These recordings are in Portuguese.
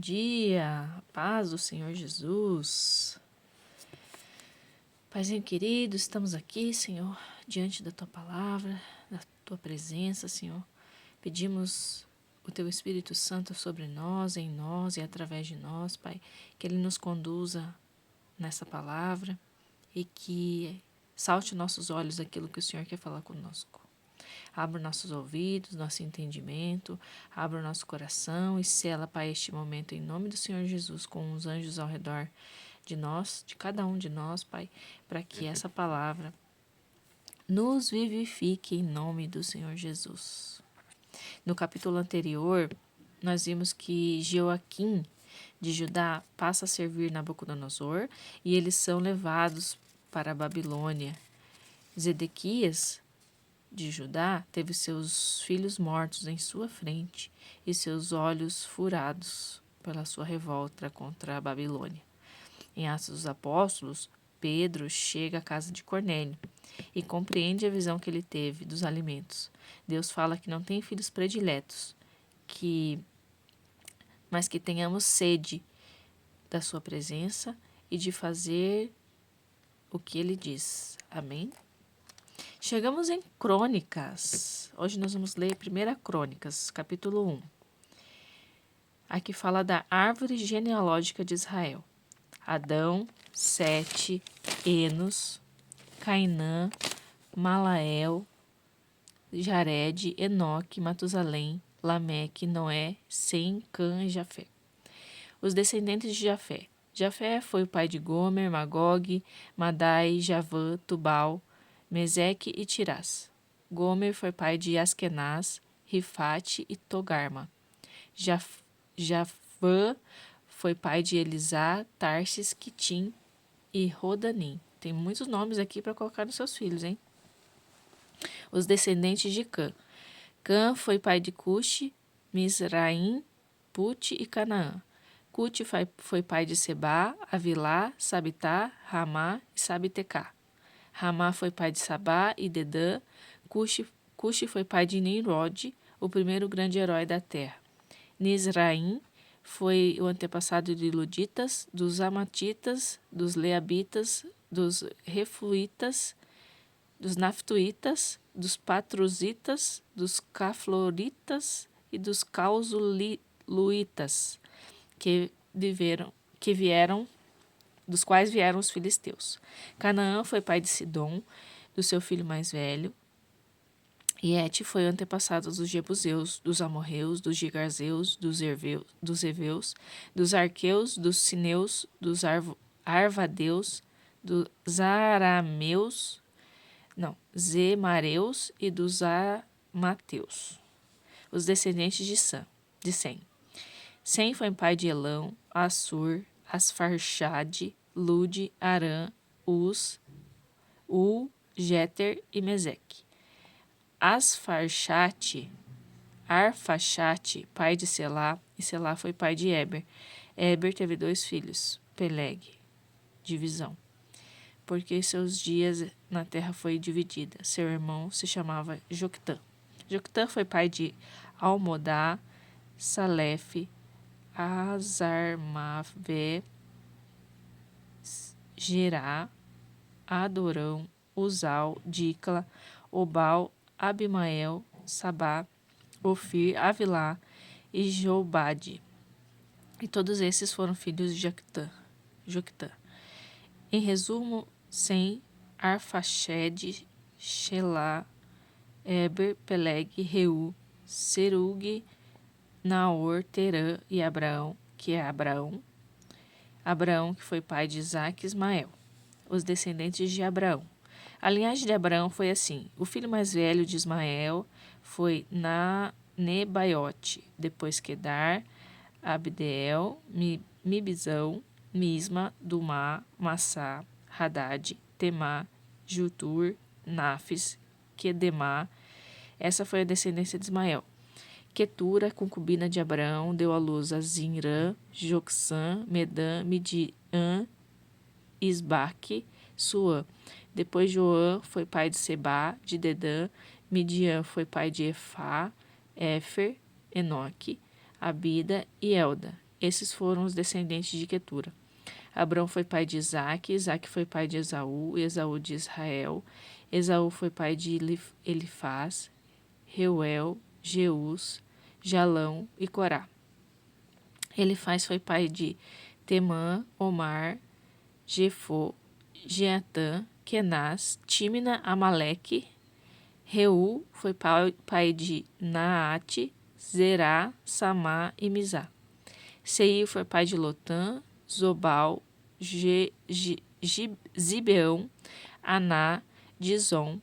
dia, a paz do Senhor Jesus. Paizinho querido, estamos aqui, Senhor, diante da Tua palavra, da Tua presença, Senhor. Pedimos o Teu Espírito Santo sobre nós, em nós e através de nós, Pai, que Ele nos conduza nessa palavra e que salte nossos olhos aquilo que o Senhor quer falar conosco. Abra nossos ouvidos, nosso entendimento, abra o nosso coração e sela, Pai, este momento em nome do Senhor Jesus, com os anjos ao redor de nós, de cada um de nós, Pai, para que essa palavra nos vivifique em nome do Senhor Jesus. No capítulo anterior, nós vimos que Jeoaquim de Judá passa a servir Nabucodonosor e eles são levados para a Babilônia. Zedequias de Judá teve seus filhos mortos em sua frente e seus olhos furados pela sua revolta contra a Babilônia. Em Atos dos Apóstolos, Pedro chega à casa de Cornélio e compreende a visão que ele teve dos alimentos. Deus fala que não tem filhos prediletos, mas que tenhamos sede da sua presença e de fazer o que ele diz. Amém? Chegamos em Crônicas. Hoje nós vamos ler 1 Crônicas, capítulo 1. Aqui fala da árvore genealógica de Israel. Adão, Sete, Enos, Cainã, Malael, Jared, Enoque, Matusalém, Lameque, Noé, Sem, Cã e Jafé. Os descendentes de Jafé. Jafé foi o pai de Gomer, Magog, Madai, Javã, Tubal, Meseque e Tirás. Gomer foi pai de Askenaz, Rifate e Togarma. Javã foi pai de Elisá, Tarsis, Quitim e Rodanim. Tem muitos nomes aqui para colocar nos seus filhos, hein? Os descendentes de Cã. Cã foi pai de Cuxi, Misraim, Pute e Canaã. Cute foi pai de Sebá, Avilá, Sabitá, Ramá e Sabitecá. Ramá foi pai de Sabá e Dedã. Cuxi foi pai de Nimrod, o primeiro grande herói da terra. Nisraim foi o antepassado de Luditas, dos Amatitas, dos Leabitas, dos Refuitas, dos Naftuitas, dos Patruzitas, dos Cafloritas e dos Causuluitas, dos quais vieram os filisteus. Canaã foi pai de Sidom, do seu filho mais velho. E Et foi o antepassado dos Jebuseus, dos Amorreus, dos Gigarzeus, dos Eveus, dos Arqueus, dos Sineus, dos Arvadeus, dos Zemareus e dos Amateus. Os descendentes de Sem. Sem foi pai de Elão, Assur, Asfarxade, Lude, Arã, Uz, Jeter e Meseque. Arfaxate, pai de Selá, e Selá foi pai de Eber. Eber teve 2 filhos, Peleg, divisão, porque seus dias na terra foi dividida. Seu irmão se chamava Joctã. Joctã foi pai de Almodá, Salefe, Azarmavé, Gerá, Adorão, Uzal, Dicla, Obal, Abimael, Sabá, Ofir, Avilá e Jobade. E todos esses foram filhos de Joctã. Em resumo, Sem, Arfaxede, Shelá, Eber, Peleg, Reu, Serug, Naor, Terã e Abraão, que é Abraão. Abraão, que foi pai de Isaque e Ismael. Os descendentes de Abraão. A linhagem de Abraão foi assim: o filho mais velho de Ismael foi Nebaiote, depois Quedar, Abdeel, Mibzão, Misma, Dumá, Massá, Hadad, Temá, Jutur, Nafis, Quedemá. Essa foi a descendência de Ismael. Quetura, concubina de Abraão, deu à luz a Zinrã, Joxã, Medã, Midian, Isbaque, Suã. Depois Joã foi pai de Sebá, de Dedã. Midian foi pai de Efá, Éfer, Enoque, Abida e Elda. Esses foram os descendentes de Quetura. Abrão foi pai de Isaque, Isaque foi pai de Esaú, Esaú de Israel, Esaú foi pai de Elifaz, Reuel, Jeus, Jalão e Corá. Elifaz foi pai de Temã, Omar, Jefô, Jeatã, Kenaz, Tímina, Amaleque. Reu foi pai de Naate, Zerá, Samá e Mizá. Seir foi pai de Lotã, Zobal, Zibeão, Aná, Dizon,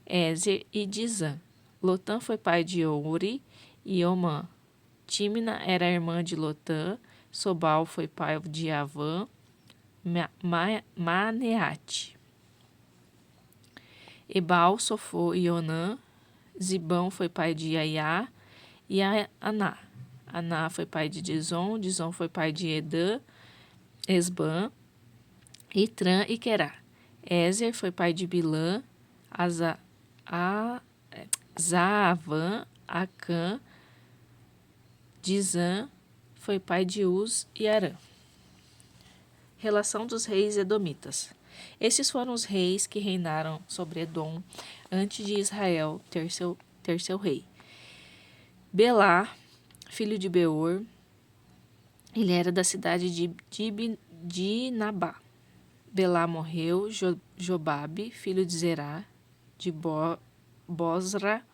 Ézer e Dizã. Lotã foi pai de Ouri e Omã. Tímina era irmã de Lotã, Sobal foi pai de Avã, Maneate. Ebal, Sofô e Onã. Zibão foi pai de Iaiá e Aná. Aná foi pai de Dizon, Dizon foi pai de Edã, Esbã, Itrã e Querá. Ézer foi pai de Bilã, Zaavã, Acã. Dizã foi pai de Uz e Arã. Relação dos reis edomitas. Esses foram os reis que reinaram sobre Edom antes de Israel ter seu rei. Belá, filho de Beor, ele era da cidade de Nabá. Belá morreu, Jobabe, filho de Zerá, de Bosra,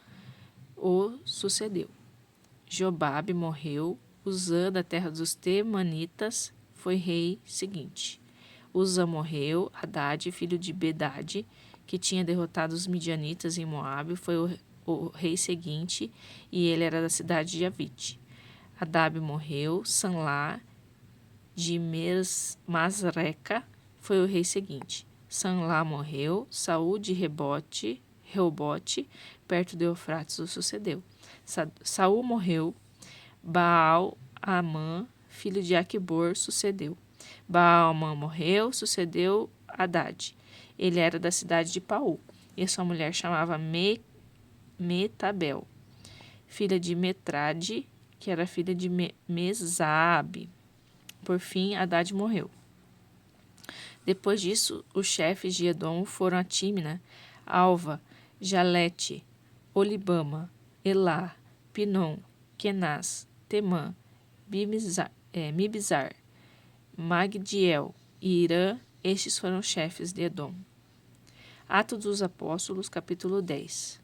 o sucedeu. Jobabe morreu, Uzã, da terra dos Temanitas, foi rei seguinte. Uzã morreu, Haddad, filho de Bedade, que tinha derrotado os midianitas em Moabe, foi o rei seguinte, e ele era da cidade de Avite. Hadad morreu, Sanlá, de Masreca, foi o rei seguinte. Sanlá morreu, Saul de Reobote, perto de Eufrates, o sucedeu. Saul morreu, Baal-Amã, filho de Aquibor, sucedeu. Baal-Amã morreu, sucedeu Haddad. Ele era da cidade de Paú, e sua mulher chamava Metabel, filha de Metrade, que era filha de Mesabe. Por fim, Haddad morreu. Depois disso, os chefes de Edom foram a Tímina, Alva, Jalete, Olibama, Elá, Pinom, Kenaz, Temã, Mibzar, Magdiel e Irã. Estes foram os chefes de Edom. Atos dos Apóstolos, capítulo 10.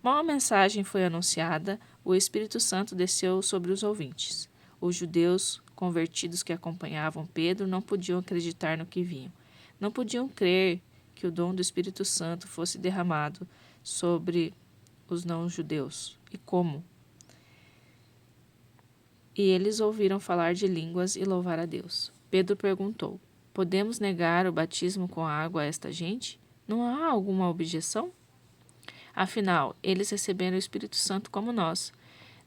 Mal a mensagem foi anunciada, o Espírito Santo desceu sobre os ouvintes. Os judeus convertidos que acompanhavam Pedro não podiam acreditar no que viam. Não podiam crer que o dom do Espírito Santo fosse derramado sobre os não-judeus. E como? E eles ouviram falar de línguas e louvar a Deus. Pedro perguntou: podemos negar o batismo com água a esta gente? Não há alguma objeção? Afinal, eles receberam o Espírito Santo como nós.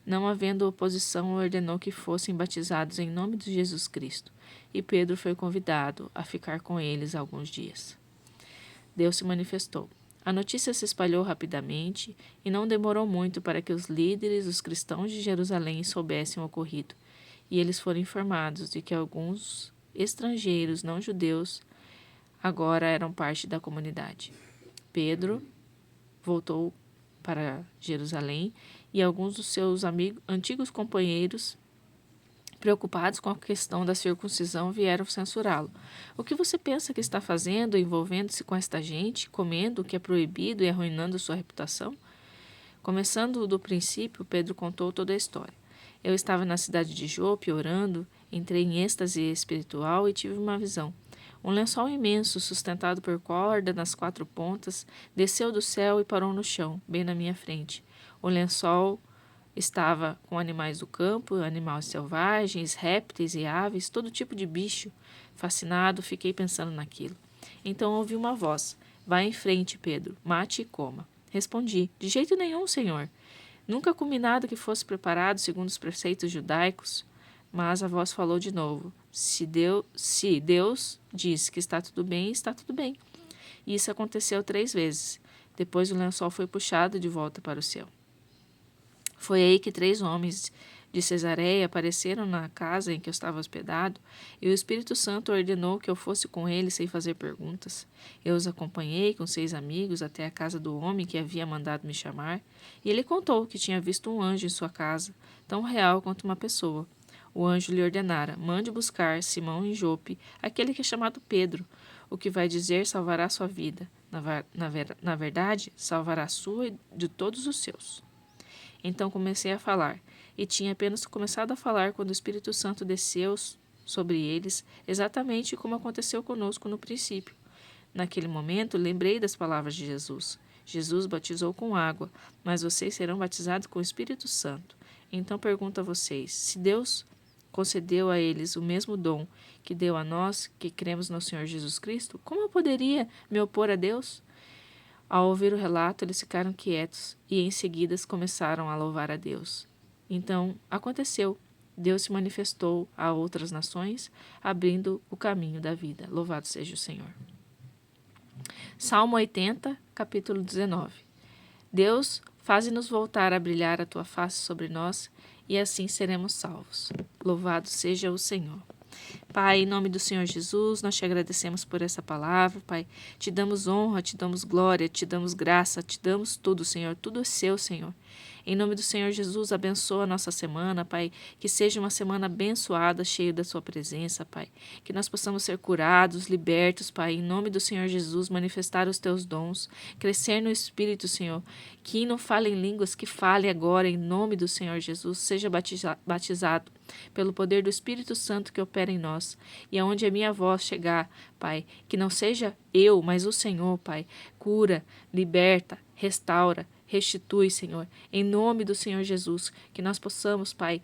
Não havendo oposição, ordenou que fossem batizados em nome de Jesus Cristo. E Pedro foi convidado a ficar com eles alguns dias. Deus se manifestou. A notícia se espalhou rapidamente e não demorou muito para que os líderes, os cristãos de Jerusalém, soubessem o ocorrido. E eles foram informados de que alguns estrangeiros não judeus agora eram parte da comunidade. Pedro voltou para Jerusalém e alguns dos seus antigos companheiros, preocupados com a questão da circuncisão, vieram censurá-lo. O que você pensa que está fazendo, envolvendo-se com esta gente, comendo o que é proibido e arruinando sua reputação? Começando do princípio, Pedro contou toda a história. Eu estava na cidade de Jope orando, entrei em êxtase espiritual e tive uma visão. Um lençol imenso, sustentado por corda nas 4 pontas, desceu do céu e parou no chão, bem na minha frente. O lençol estava com animais do campo, animais selvagens, répteis e aves, todo tipo de bicho. Fascinado, fiquei pensando naquilo. Então ouvi uma voz: vá em frente, Pedro, mate e coma. Respondi: de jeito nenhum, senhor. Nunca comi nada que fosse preparado segundo os preceitos judaicos. Mas a voz falou de novo: se Deus diz que está tudo bem, está tudo bem. E isso aconteceu 3 vezes. Depois o lençol foi puxado de volta para o céu. Foi aí que 3 homens de Cesareia apareceram na casa em que eu estava hospedado, e o Espírito Santo ordenou que eu fosse com eles sem fazer perguntas. Eu os acompanhei com 6 amigos até a casa do homem que havia mandado me chamar, e ele contou que tinha visto um anjo em sua casa, tão real quanto uma pessoa. O anjo lhe ordenara: mande buscar Simão em Jope, aquele que é chamado Pedro. O que vai dizer salvará sua vida. Na verdade, salvará a sua e de todos os seus. Então comecei a falar, e tinha apenas começado a falar quando o Espírito Santo desceu sobre eles, exatamente como aconteceu conosco no princípio. Naquele momento, lembrei das palavras de Jesus. Jesus batizou com água, mas vocês serão batizados com o Espírito Santo. Então pergunto a vocês, se Deus concedeu a eles o mesmo dom que deu a nós, que cremos no Senhor Jesus Cristo, como eu poderia me opor a Deus? Ao ouvir o relato, eles ficaram quietos e em seguida começaram a louvar a Deus. Então aconteceu. Deus se manifestou a outras nações, abrindo o caminho da vida. Louvado seja o Senhor. Salmo 80, capítulo 19. Deus, faze-nos voltar a brilhar a tua face sobre nós, e assim seremos salvos. Louvado seja o Senhor. Pai, em nome do Senhor Jesus, nós te agradecemos por essa palavra, Pai. Te damos honra, te damos glória, te damos graça, te damos tudo, Senhor. Tudo é seu, Senhor. Em nome do Senhor Jesus, abençoa a nossa semana, Pai. Que seja uma semana abençoada, cheia da sua presença, Pai. Que nós possamos ser curados, libertos, Pai. Em nome do Senhor Jesus, manifestar os teus dons, crescer no Espírito, Senhor. Que não fale em línguas, que fale agora, em nome do Senhor Jesus. Seja batizado pelo poder do Espírito Santo que opera em nós. E aonde a minha voz chegar, Pai, que não seja eu, mas o Senhor, Pai. Cura, liberta, restaura, restitui, Senhor, em nome do Senhor Jesus, que nós possamos, Pai,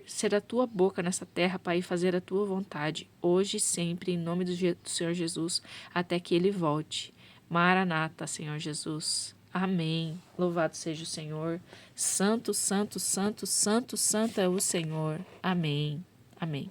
ser a tua boca nessa terra, Pai, e fazer a tua vontade, hoje e sempre, em nome do Senhor Jesus, até que ele volte. Maranata, Senhor Jesus. Amém. Louvado seja o Senhor. Santo, santo, santo, santo, santo é o Senhor. Amém. Amém.